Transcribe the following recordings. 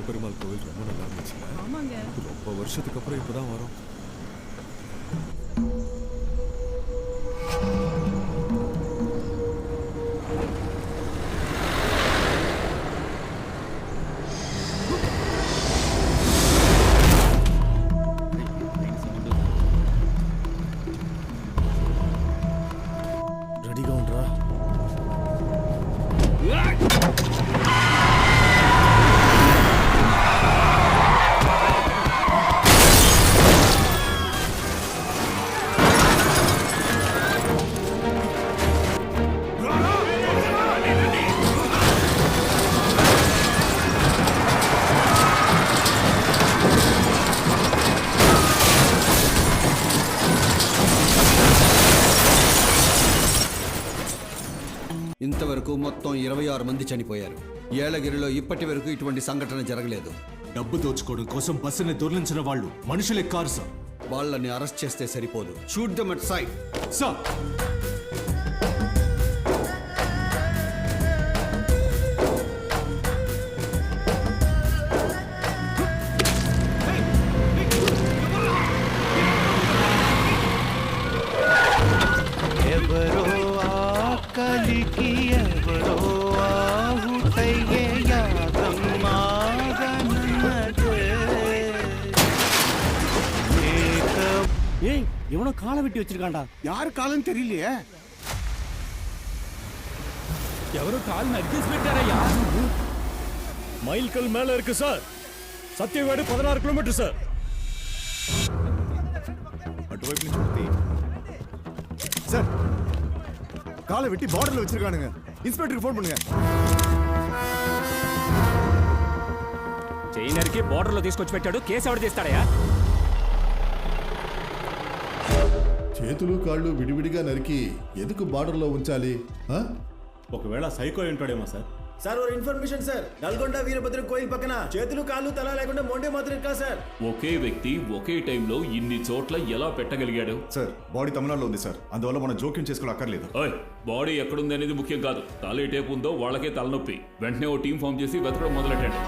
பெருமாள் கோவில் ரொம்ப நல்லா இருந்துச்சுங்க. ஆமாங்க. ரொம்ப வருஷத்துக்கு அப்புறம் இப்பதான் வரோம். రెడీగా ఉండరా. ఇంతవరకు మొత్తం 26 మంది చనిపోయారు. ఏలగిరిలో ఇప్పటి వరకు ఇటువంటి సంఘటన జరగలేదు. డబ్బు దోచుకోవడం కోసం బస్సుని దొర్లించిన వాళ్ళు మనుషులే కారు సార్. వాళ్ళని అరెస్ట్ చేస్తే సరిపోదు. Shoot them at sight. Sir కలికి ఎవరో ఆహుతయ్యే ஏய் இவனோ காலை வெட்டி வச்சிருக்கான்டா. யாரு காலம் தெரியலையே. ఎవరో కాలు నరికేసి పెట్టారయ్యా. మైల్ కల్ మేல இருக்கு సార్. Satyavedu 16 kilometre sir. అటువైపు నుంచి వస్తే సార్ காலை வெட்டி பார்டர்ல வச்சிருக்கானுங்க. இன்ஸ்பெக்டருக்கு ஃபோன் பண்ணுங்க. చైనర్కి బోర్డర్లో తీసుకొచ్చి పెట్టాడు. కేసు ఎవరు తీస్తాడయా? చేతులు కాళ్ళు విడివిడిగా నరికి ఎందుకు బార్డర్లో ఉంచాలి? ఒకవేళ సైకో ఏంటాడేమో సార్. సార్ ఒక ఇన్ఫర్మేషన్ సార్. నల్గొండ వీరభద్ర కోయిల్ పక్కన చేతులు కాళ్ళు తల లేకుండా మొండే మాత్రం కాదు సార్. ఒకే వ్యక్తి ఒకే టైంలో ఇన్ని చోట్ల ఎలా పెట్టగలిగాడు? సార్ బాడీ తమిళనాడులో ఉంది సార్. అందువల్ల మనం జోక్యం చేసుకోవడం అక్కర్లేదు. బాడీ ఎక్కడుంది అనేది ముఖ్యం కాదు. తల ఏ టైపు ఉందో వాళ్ళకే తలనొప్పి. వెంటనే ఓ టీం ఫామ్ చేసి వెతకడం మొదలెట్టండి.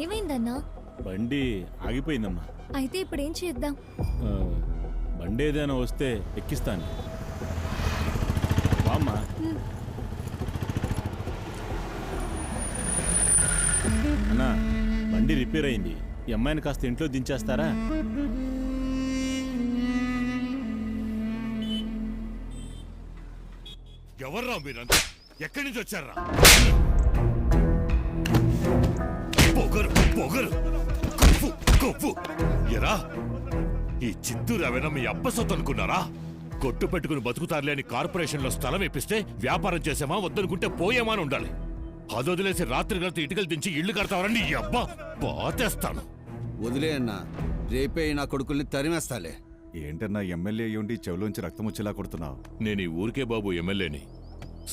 ఏమైందన్నా? బండి ఆగిపోయిందమ్మా. అయితే ఇప్పుడు ఏం చేద్దాం? బండి ఏదైనా వస్తే ఎక్కిస్తాను. వామ్మా. అన్నా బండి రిపేర్ అయింది. ఈ అమ్మాయిని కాస్త ఇంట్లో దించేస్తారా? ఎవర్రా మీరంతా? ఎక్కడి నుంచి వచ్చారా? పొగరు పొగరు కొవ్వు కొవ్వు. ఎరా ఈ చిత్తూరు ఏమైనా మీ అబ్బ సొత్తు అనుకున్నారా? కొట్టు పెట్టుకుని బతుకుతారులే అని కార్పొరేషన్లో స్థలం ఇప్పిస్తే వ్యాపారం చేసామా వద్దనుకుంటే పోయామా అని ఉండాలి. అది వదిలేసి రాత్రి గడితే ఇటుకలు దించి ఇళ్లు కడతావరని ఈ అబ్బా పాతేస్తాను. వదిలే అన్నా, రేపే నా కొడుకుల్ని తరిమేస్తాలే. ఏంటన్నా ఎమ్మెల్యే అయ్యుండి చెవులోంచి రక్తం వచ్చేలా కొడుతున్నావు? నేను ఈ ఊరికే బాబు ఎమ్మెల్యేని.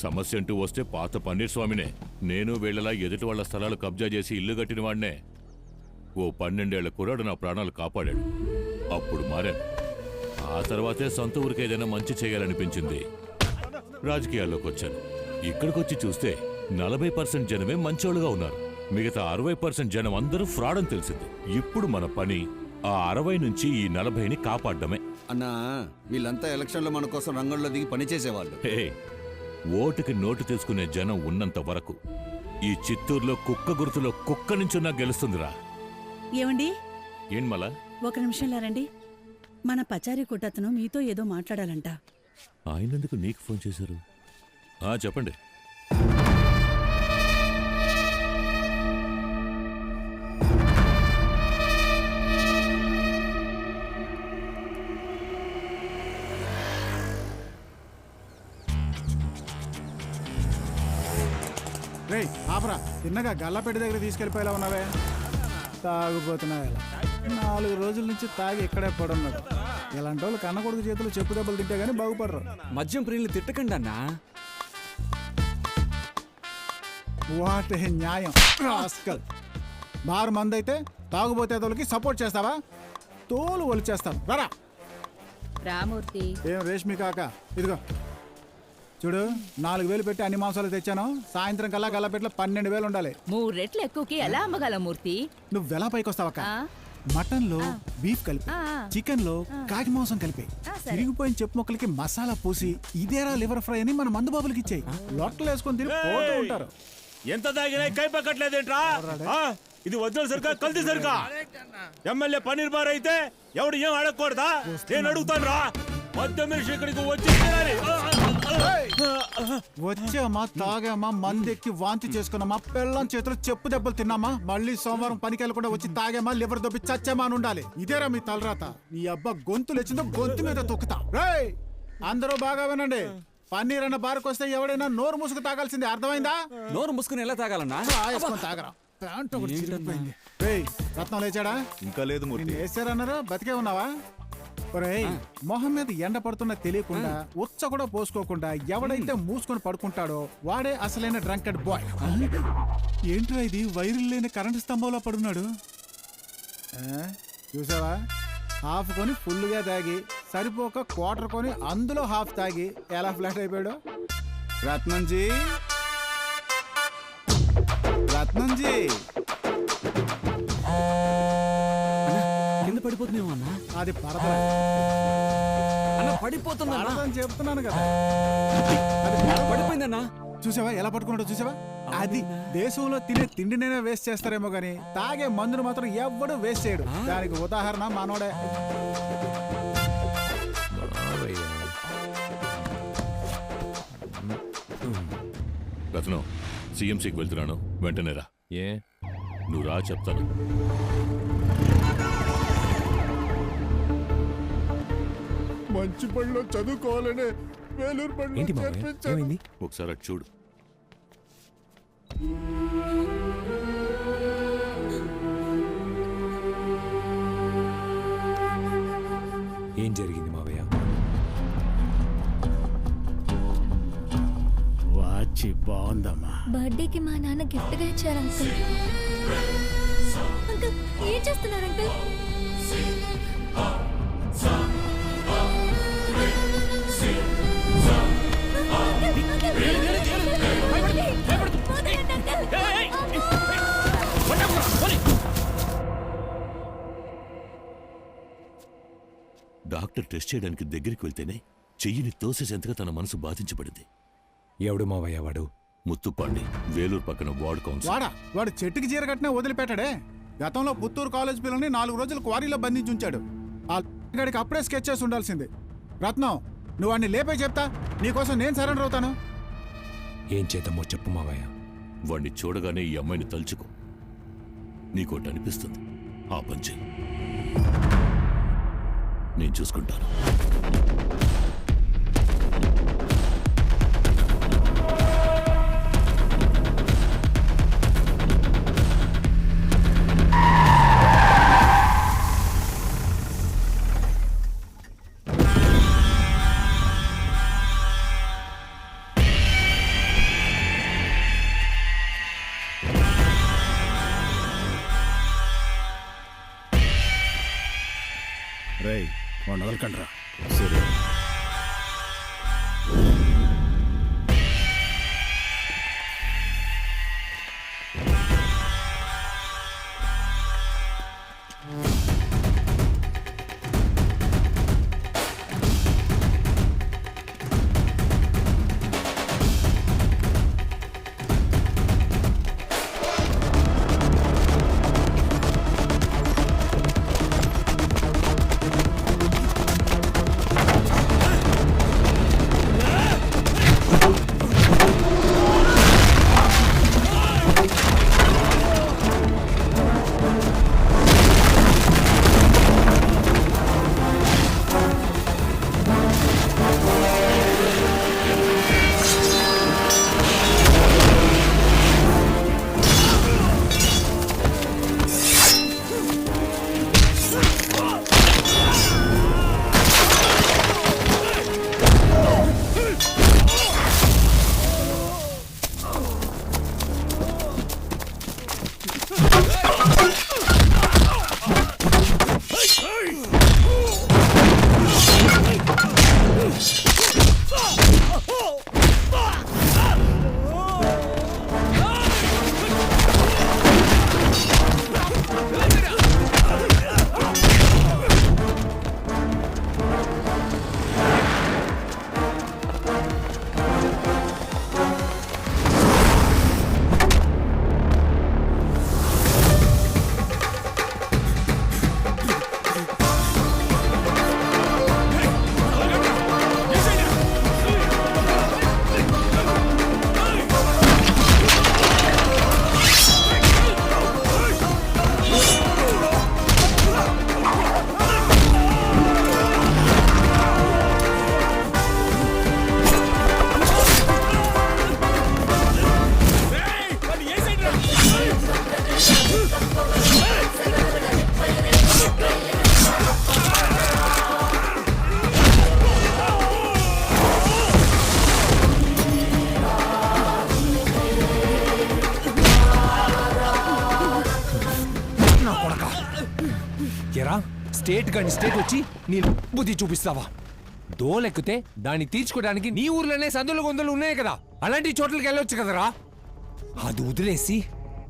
సమస్య అంటూ వస్తే పాత పన్నీర్ స్వామినే. నేను వీళ్ళలా ఎదుటి వాళ్ల స్థలాలు కబ్జా చేసి ఇల్లు కట్టిన వాడినే. ఓ 12 ఏళ్ల కుర్రాడు నా ప్రాణాలు కాపాడాడు. అప్పుడు మారాను. ఆ తర్వాతే సొంత ఊరికి ఏదైనా మంచి చేయాలనిపించింది. రాజకీయాల్లోకి వచ్చాను. ఇక్కడికొచ్చి చూస్తే 40% జనమే మంచోళ్ళుగా ఉన్నారు. మిగతా 60% జనం అందరూ ఫ్రాడ్ అని తెలిసింది. ఇప్పుడు మన పని ఆ 60 నుంచి ఈ 40ని కాపాడడమే. అన్నా, వీళ్ళంతా ఎలక్షన్లో మన కోసం రంగంలో దిగి పనిచేసేవాళ్ళు. ఓటుకి నోటు తీసుకునే జనం ఉన్నంత వరకు ఈ చిత్తూరులో కుక్క గుర్తులో కుక్క నుంచున్నా గెలుస్తుందిరా. ఏమండి, ఏం మళ్ళా? ఒక నిమిషం లారండి. మన పచారీ కొట్టతను మీతో ఏదో మాట్లాడాలంట. ఆయనందుకు నీకు ఫోన్ చేశారు? చెప్పండి. రే ఆపరా, తిన్నగా గల్లాపేట దగ్గర తీసుకెళ్ళిపోయేలా ఉన్నావే. తాగుపోతున్నావు. 4 రోజుల నుంచి తాగి ఇక్కడే పడున్నాడు. ఇలాంటి వాళ్ళు కన్న కొడుకు చేతులు చెప్పు దెబ్బలు తింటే గానీ బాగుపడరు. మద్యం ప్రియులు తిట్టకండి అన్నా. వాట్ ఏ న్యాయం రాస్కల్. బారు మందైతే తాగుబోతే సపోర్ట్ చేస్తావా? తోలు ఒలిచేస్తాను. రారా. రామూర్తి ఏం రేష్మి కాక ఇదిగో చూడు 4,000 పెట్టి అన్ని మాంసాలు తెచ్చాను. సాయంత్రం కల్లా గల్లపెట్లో 12,000 ఉండాలి. 3 రెట్లు ఎక్కువకి ఎలా అమ్మగల మూర్తి? నువ్వు ఎలా పైకి వస్తావక్క? ఆ, మటన్ లో బీఫ్ కలిపి, ఆ, చికెన్ లో కాకి మాంసం కలిపి, సరే. తిరిగిపోయిన చెప్పు మొక్కలకి మసాలా పూసి ఇదేరా లివర్ ఫ్రై అని మన మందు బాబులకి ఇచ్చాయి. లొట్టలు వేసుకొని తిని పోతూ ఉంటారు. ఎంత తాగినా కై పక్కట్లేదేంట్రా? ఇది వద్దలు సరిగా కల్తీ సరిగా. ఎమ్మెల్యే పన్నీర్ బార్ అయితే ఎవడు ఏం అడగకూడదా? నేను అడుగుతాను రా. మధ్య మనిషి ఇక్కడికి వచ్చి వచ్చామా, తాగామా, మందెక్కి వాంతి చేసుకున్నామా, పెళ్ళం చేతులు చెప్పు దెబ్బలు తిన్నామా, మళ్ళీ సోమవారం పనికి వెళ్ళకుండా వచ్చి తాగామా, లివర్ దొబ్బి చచ్చామా అని ఉండాలి. ఇదేరా మీ తలరాత. నీ అబ్బా గొంతు లేచిందో గొంతు మీద తొక్కుతా. రేయ్ అందరూ బాగా వినండి. పన్నీర్ అన్న బార్కు వస్తే ఎవడైనా నోరు ముసుగు తాగాల్సిందే, అర్థమైందా? నోరు ముసుకుని ఎలా తాగాలన్నా? వేసుకొని తాగరా. ప్యాంట్ ఒకటి చిరిగిపోయింది. రేయ్ రత్నం లేచాడా? ఇంకా లేదు నిన్ను వేసారన్నారు, బతికే ఉన్నావా? ఒరేయ్ మొహం మీద ఎండ పడుతున్నా తెలియకుండా ఉచ్చ కూడా పోసుకోకుండా ఎవడైతే మూసుకొని పడుకుంటాడో వాడే అసలైన డ్రంకెడ్ బాయ్. ఏంట్రా ఇది వైరులు లేని కరెంటు స్తంభంలో పడున్నాడు? చూసావా, హాఫ్ కొని ఫుల్గా తాగి సరిపోక క్వార్టర్ కొని అందులో హాఫ్ తాగి ఎలా ఫ్లాట్ అయిపోయాడు? రత్నంజీ, రత్నంజీ, కింద పడిపోతున్నావు అన్నా. అది పరద అన్న పడిపోతున్నా అని చెప్తున్నాను కదా. పడిపోయిందన్నా. చూసావా ఎలా పట్టుకున్నాడో? చూసావా, అది దేశంలో తినే తిండినైనా వేస్ట్ చేస్తారేమో గానీ తాగే మందును మాత్రం ఎవ్వడు వేస్ట్ చేయడు. దానికి ఉదాహరణ మనోడే. రత్నం, సిఎంసికి వెళ్తున్నాను, వెంటనే రా. ఏ నువ్వు రా చెప్తాను. మంచి పనిలో చదువుకోవాలనే వేలూరు పనిలో చేర్పించాను. ఒకసారి అటు చూడు. ఏం జరిగింది మావయ్య? వాచి బాగుందమ్మా. బర్త్డేకి మా నాన్న గిఫ్ట్ గా ఇచ్చారు అంకుల్. అంకుల్ ఏం చేస్తున్నారు అంకుల్? డాక్టర్ టెస్ట్ చేయడానికి దగ్గరికి వెళ్తేనే చెయ్యిని తోసేసేంతగా తన మనసు బాధించబడింది. ఎవడు మావయ్య వాడు? ముత్తుపాండి, వేలూరు పక్కన వార్డ్ కౌన్సిల్. వాడు చెట్టుకి చీర కట్టినా వదిలిపెట్టాడే. గతంలో పుత్తూరు కాలేజ్ పిల్లల్ని 4 రోజులు క్వారీలో బంధించి ఉంచాడు. ఆ గడికి అప్పుడే స్కెచ్ చేసి ఉండాల్సింది. రత్నం, నువ్వు వాడిని లేపే చెప్తా, నీకోసం నేను సరెండర్ అవుతాను. ఏం చేద్దామో చెప్పు మావయ్య. వాణ్ణి చూడగానే ఈ అమ్మాయిని తలుచుకో. నీకోటి అనిపిస్తుంది, ఆ పని చెయ్యి. నేను చూసుకుంటాను. రేయ్ వాడిని వదలకండ్రా. సరే. స్టేట్ కాని స్టేట్ వచ్చి నీ బుద్ధి చూపిస్తావా? దోలెక్కితే దాన్ని తీర్చుకోవడానికి నీ ఊర్లోనే సందులు గొంతులు ఉన్నాయి కదా, అలాంటి చోట్లకి వెళ్ళొచ్చు కదరా. అది వదిలేసి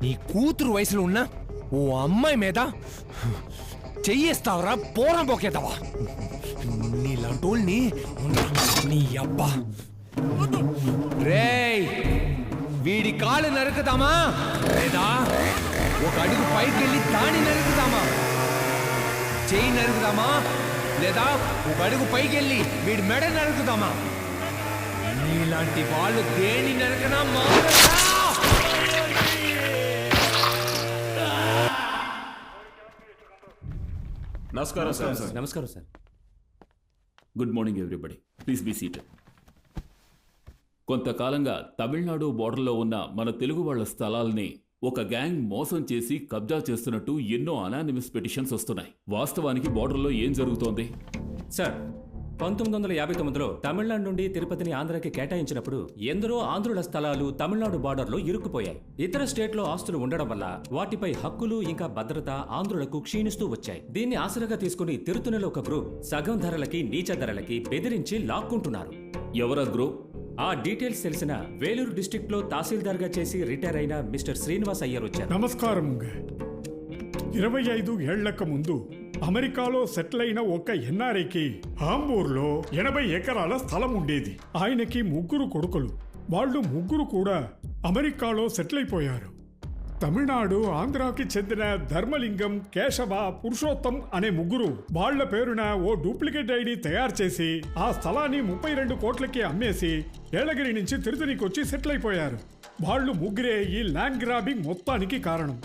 నీ కూతురు వయసులో ఉన్న ఓ అమ్మాయి మీద చెయ్యేస్తావరా, పోరం పోకేతావా? నీలాంటోళ్ళని నీ అబ్బా. రేయ్, వీడి కాళ్ళు నరుకుదామా లేదా ఒక అడుగు పైకి వెళ్ళి దాన్ని నరుకుదామా? చెయ్యి నరుకుదామా లేదా ఒక అడుగు పైకి వెళ్ళి వీడి మెడ నరుకుదామా? నీలాంటి వాళ్ళు దేని నరకనా నమస్కారం సార్. నమస్కారం sir. Good morning everybody, please be seated. కొంతకాలంగా తమిళనాడు బోర్డర్లో ఉన్న మన తెలుగు వాళ్ళ స్థలాల్ని ఒక గ్యాంగ్ మోసం చేసి కబ్జా చేస్తున్నట్టు ఎన్నో అనానిమస్ పిటిషన్స్ వస్తున్నాయి. వాస్తవానికి బోర్డర్లో ఏం జరుగుతోంది? సార్, 1959లో తమిళనాడు నుండి తిరుపతిని ఆంధ్రాకి కేటాయించినప్పుడు ఎందరో ఆంధ్రుల స్థలాలు తమిళనాడు బార్డర్లో ఇరుక్కుపోయాయి. ఇతర స్టేట్లో ఆస్తులు ఉండడం వల్ల వాటిపై హక్కులు ఇంకా భద్రత ఆంధ్రులకు క్షీణిస్తూ వచ్చాయి. దీన్ని ఆసరాగా తీసుకుని తిరుతనిలో ఒక గ్రూప్ సగం ధరలకి నీచ ధరలకి బెదిరించి లాక్కుంటున్నారు. ఎవరా గ్రూప్? ఆ డీటెయిల్స్ తెలిసిన వేలూరు డిస్ట్రిక్ట్ లో తహసీల్దార్ గా చేసి రిటైర్ అయిన మిస్టర్ శ్రీనివాస్ అయ్యర్ వచ్చారు. నమస్కారం. 25 ఏళ్లకు ముందు అమెరికాలో సెటిల్ అయిన ఒక ఎన్ఆర్ఐకి ఆంబూర్లో 80 ఎకరాల స్థలం ఉండేది. ఆయనకి 3 కొడుకులు. వాళ్ళు 3 కూడా అమెరికాలో సెటిల్ అయిపోయారు. తమిళనాడు, ఆంధ్రాకి చెందిన ధర్మలింగం, కేశవ, పురుషోత్తం అనే 3 వాళ్ల పేరున ఓ డూప్లికేట్ ఐడి తయారు చేసి ఆ స్థలాన్ని 32 కోట్లకి అమ్మేసి ఏలగిరి నుంచి తిరుతనికి వచ్చి సెటిల్ అయిపోయారు. వాళ్ళు 3 ఈ ల్యాండ్ గ్రాబింగ్ మొత్తానికి కారణం.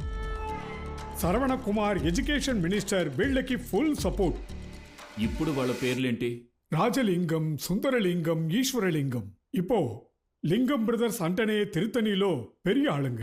శరవణ కుమార్ ఎడ్యుకేషన్ మినిస్టర్ వీళ్ళకి ఫుల్ సపోర్ట్. ఇప్పుడు వాళ్ళ పేర్లేంటి? రాజలింగం, సుందరలింగం, ఈశ్వరలింగం. இப்போ லிங்கம் பிரதர்ஸ் அண்டனே திருத்தணியிலோ பெரிய ஆளுங்க.